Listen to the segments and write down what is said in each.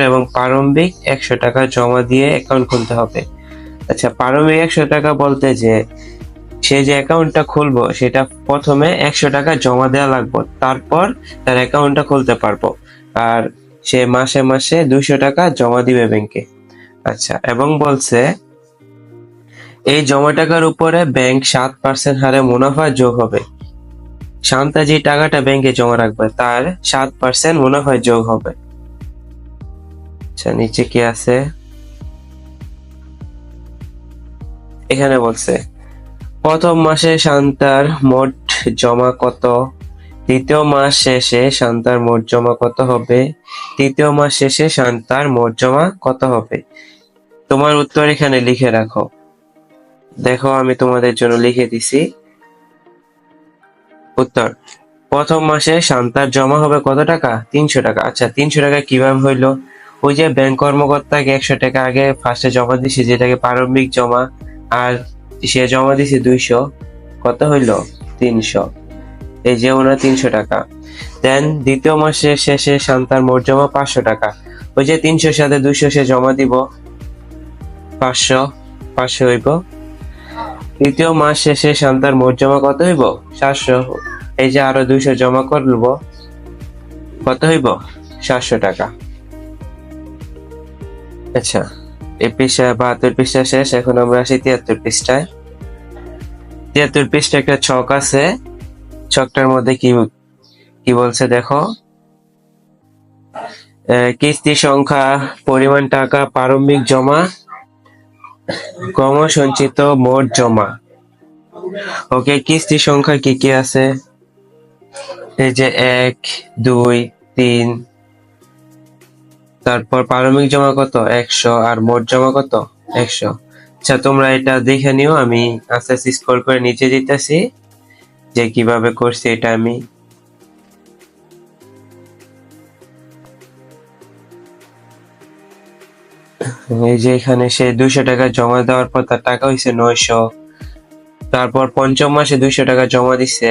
এবং প্রারম্ভিক 100 টাকা জমা দিয়ে অ্যাকাউন্ট খুলতে হবে। আচ্ছা, প্রারম্ভিক 100 টাকা বলতে যে সে যে অ্যাকাউন্টটা খুলবো সেটা প্রথমে 100 টাকা জমা দেওয়া লাগবে, তারপর তার অ্যাকাউন্টটা খুলতে পারবো। আর সে মাসে মাসে 200 টাকা জমা দিবে ব্যাংকে। আচ্ছা, এবং বলছে এই জমা টাকার উপরে ব্যাংক 7% হারে মুনাফা যোগ হবে। শান্তা যে টাকাটা ব্যাংকে জমা রাখবে তার 7% মুনাফা যোগ হবে। আচ্ছা, নিচে কি আছে এখানে বলছে প্রথম মাসে শান্তার মোট জমা কত, দ্বিতীয় মাস শেষে শান্তার মোট জমা কত হবে, তৃতীয় মাস শেষে শান্তার মোট জমা কত হবে। তোমার উত্তর এখানে লিখে রাখো। দেখো, আমি তোমাদের জন্য লিখে দিছি উত্তর। প্রথম মাসে শান্তার জমা হবে কত টাকা? 300 টাকা। আচ্ছা, 300 টাকা কিভাবে হইলো? ওই যে ব্যাংক কর্মকর্তাকে 100 টাকা আগে ফার্স্টে জমা দিছি, যেটাকে প্রারম্ভিক জমা, আর সে জমা দিছে 200, কত হইলো? 300। এই যে ওনার 300 টাকা। দেন দ্বিতীয় মাসের শেষে শান্তার মোট জমা 500 টাকা। ওই যে 300 সাথে 200 সে জমা দিব, 500 হইব। তৃতীয় মাস শেষে শান্তার মোট জমা কত হইব? 700। এই যে আরো 200 জমা করব, কত হইব? 700 টাকা। আচ্ছা, এই পৃষ্ঠা 72 পৃষ্ঠা শেষ। এখন আমরা আসি 73 পৃষ্ঠায়। 73 পৃষ্ঠায় একটা ছক আছে। ছকটার মধ্যে কি কি বলছে দেখো। কিস্তি সংখ্যা, পরিমাণ টাকা, প্রারম্ভিক জমা, ক্রমসঞ্চিত মোট জমা। ওকে, কিস্তি সংখ্যা কি কি আছে? এই যে 1, 2, 3। তারপর প্রারম্ভিক জমা কত? 100। আর মোট জমা কত? 100। আচ্ছা, তোমরা এটা দেখে নিও, আমি আস্তে আস্তে স্ক্রল করে নিচে যেতেছি যে কিভাবে করছি এটা আমি। এই যে এখানে সে 200 টাকা জমা দেওয়ার পর তার টাকা হয়েছে 900। তারপর পঞ্চম মাসে 200 টাকা জমা দিচ্ছে,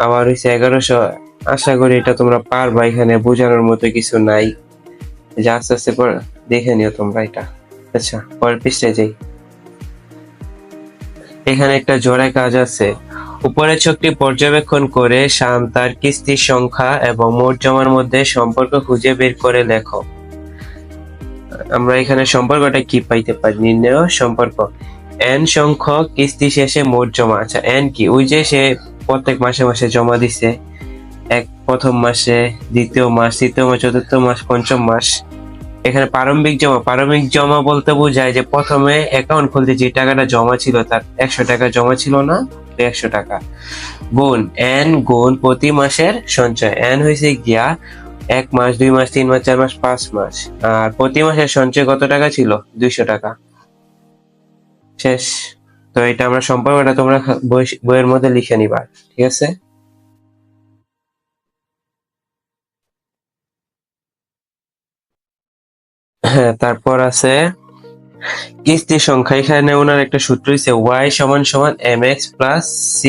আবার হয়েছে 1100। আশা করি এটা তোমরা পারবা, এখানে বোঝানোর মতো কিছু নাই। যে আস্তে আস্তে দেখে নিও তোমরা এটা। আচ্ছা, পরের পৃষ্ঠায় যাই। এখানে একটা জোড়ায় কাজ আছে। উপরের ছকটি পর্যবেক্ষণ করে শান্তার কিস্তির সংখ্যা এবং মোট জমার মধ্যে সম্পর্ক খুঁজে বের করে লেখো। আমরা এখানে সম্পর্কটা কি পাইতে পারি? নির্ণয় সম্পর্ক। n সংখ্যক কিস্তি শেষে মোট জমা। আচ্ছা, n কি? ওই যে সে প্রত্যেক মাসে মাসে জমা দিছে, প্রথম মাসে, দ্বিতীয় মাস, তৃতীয় মাস, চতুর্থ মাস, পঞ্চম মাস। এখানে প্রারম্ভিক জমা। প্রারম্ভিক জমা বলতে বোঝায় যে প্রথমে অ্যাকাউন্ট খুলতে যে টাকাটা জমা ছিল, তার 100 টাকা জমা ছিল না, 100 টাকা গুণ n গুণ প্রতি মাসের সঞ্চয়। n হয়েছে গিয়া 1 মাস, 2 মাস, 3 মাস, 4 মাস, 5 মাস। আর প্রতি মাসের সঞ্চয় কত টাকা ছিল? 200 টাকা। শেষ। তো এটা আমরা সম্পর্কটা তোমরা বইয়ের মধ্যে লিখে নিবা, ঠিক আছে? হ্যাঁ, তারপর আছে কিস্তির সংখ্যা। এখানে ওনার একটা সূত্র হচ্ছে y সমান সমান mx প্লাস c।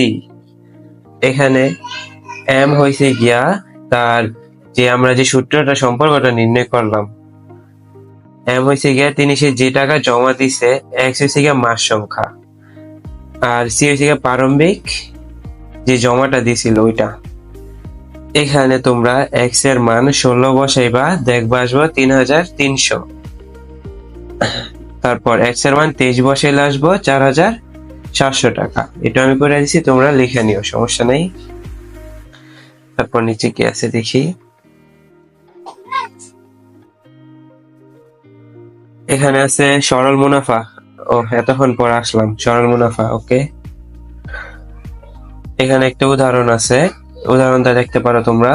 এখানে m হয়েছে গিয়া তার যে আমরা যে সূত্রটা সম্পর্কটা নির্ণয় করলাম, m হয়েছে গিয়া তিনি সে যে টাকা জমা দিছে, x হয়েছে গিয়া মাস সংখ্যা, আর c হয়েছে গিয়া প্রারম্ভিক যে জমাটা দিছিল ওইটা। এখানে তোমরা x এর মান 16 বসাইবা, দেখবা আসবো 3300। তারপর x এর মান 23 বসাইলে আসবো 4700 টাকা। এটা আমি করে দিছি, তোমরা লিখে নিও, সমস্যা নেই। তারপর নিচে কি আছে দেখি। এখানে আছে সরল মুনাফা। ও, এতক্ষণ পর আসলাম সরল মুনাফা। ওকে, এখানে একটা উদাহরণ আছে, উদাহরণটা দেখতে পারো তোমরা।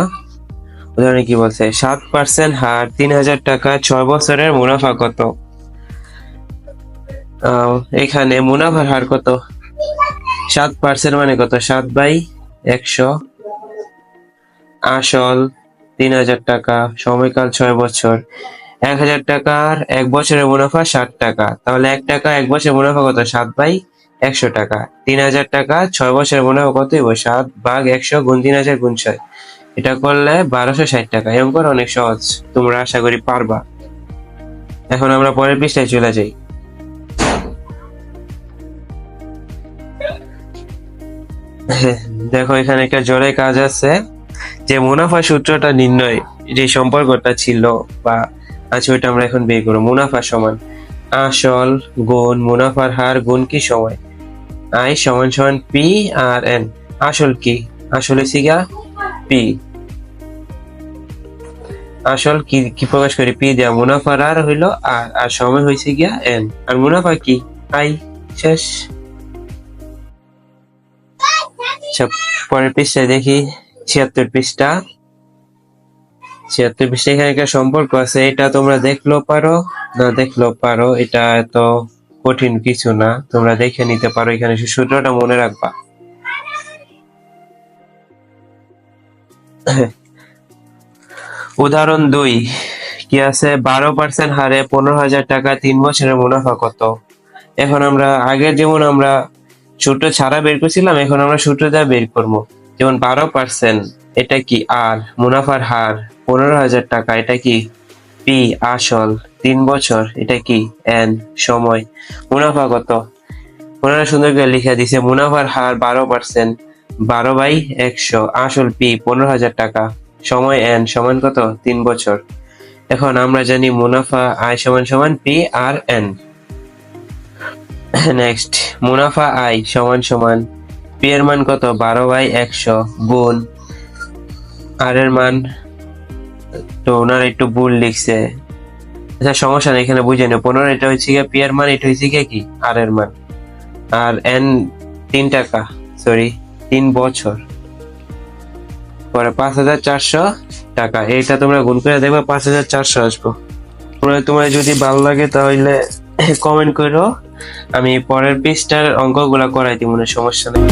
উদাহরণে কি বলছে? 7% হার 3000 টাকা, 6 বছরের মুনাফা কত? এখানে মুনাফার হার কত? 7% মানে কত? 7/100। আসল 3000 টাকা, সময়কাল 6 বছর। 1000 টাকার 1 বছরের মুনাফা 60 টাকা। তাহলে 1 টাকা 1 বছরের মুনাফা কত? 7/100 টাকা। 3000 টাকা 6 বছরের মুনাফা কত হইব? 7/100 গুণ 3000 গুণ 6। এটা করলে 1260 টাকা। এরকম করে অনেক সহজ, তোমরা আশা করি পারবা। এখন আমরা পরের পৃষ্ঠায় চলে যাই। দেখো এখানে একটা জোরে কাজ আছে, যে মুনাফা সূত্রটা নির্ণয়, যে সম্পর্কটা ছিল বা আছে ওইটা আমরা এখন বের করবো। মুনাফা সমান আসল গুণ মুনাফার হার গুণ কি সময়। আই সমান সমান পি আর এন। আসল কি? আসল হচ্ছে গিয়া পি। আসল কি কি প্রকাশ করি? পি দেয়া। মুনাফার আর হইলো আর সময় হয়েছে গিয়া এন। আর মুনাফা কি? আই। শেষ। আচ্ছা, পরের পৃষ্ঠায় দেখি ৭৬ পৃষ্ঠা। ৭৬ পৃষ্ঠা এখানে একটা সম্পর্ক আছে, এটা তোমরা দেখলেও পারো না দেখলেও পারো, এটা এত কঠিন কিছু না, তোমরা দেখে নিতে পারো। এখানে সূত্রটা মনে রাখবা। উদাহরণ ২ কি আছে? ১২% হারে ১৫,০০০ টাকা ৩ বছরের মুনাফা কত? এখন আমরা আগের যেমন আমরা সূত্র ছাড়া বের করছিলাম, এখন আমরা সূত্রটা বের করবো। যেমন ১২% এটা কি? আর মুনাফার হার ১৫,০০০ টাকা এটা কি? পি আসল। ৩ বছর এটা কি? এন সময়। মুনাফা কত? ওনারা সুন্দর করে লিখে দিছে, মুনাফার হার ১২%, ১২/১০০, আসল পি ১৫,০০০ টাকা, সময় এন সমান কত? ৩ বছর। এখন আমরা জানি মুনাফা আই সমান সমান পি আর এন। নেক্সট, মুনাফা আই সমান সমান পি এর মান কত? ১২/১০০ গুণ আর এর মান, তো ওনারা একটু ভুল লিখছে। আচ্ছা সমস্যা নেই, এখানে বুঝে নেই। ১৫ এটা হচ্ছে গিয়ে পি এর মান, এটা হচ্ছে গিয়ে কি? আর এর মান। আর এন ৩ টাকা, সরি ৩ বছর। পরে ৫,৪০০ টাকা, এইটা তোমরা গুণ করে দেখবে ৫,৪০০ আসবো। তোমার যদি ভালো লাগে তাহলে কমেন্ট করো, আমি পরের পৃষ্ঠার অঙ্কগুলা করাই দিব, সমস্যা নেই।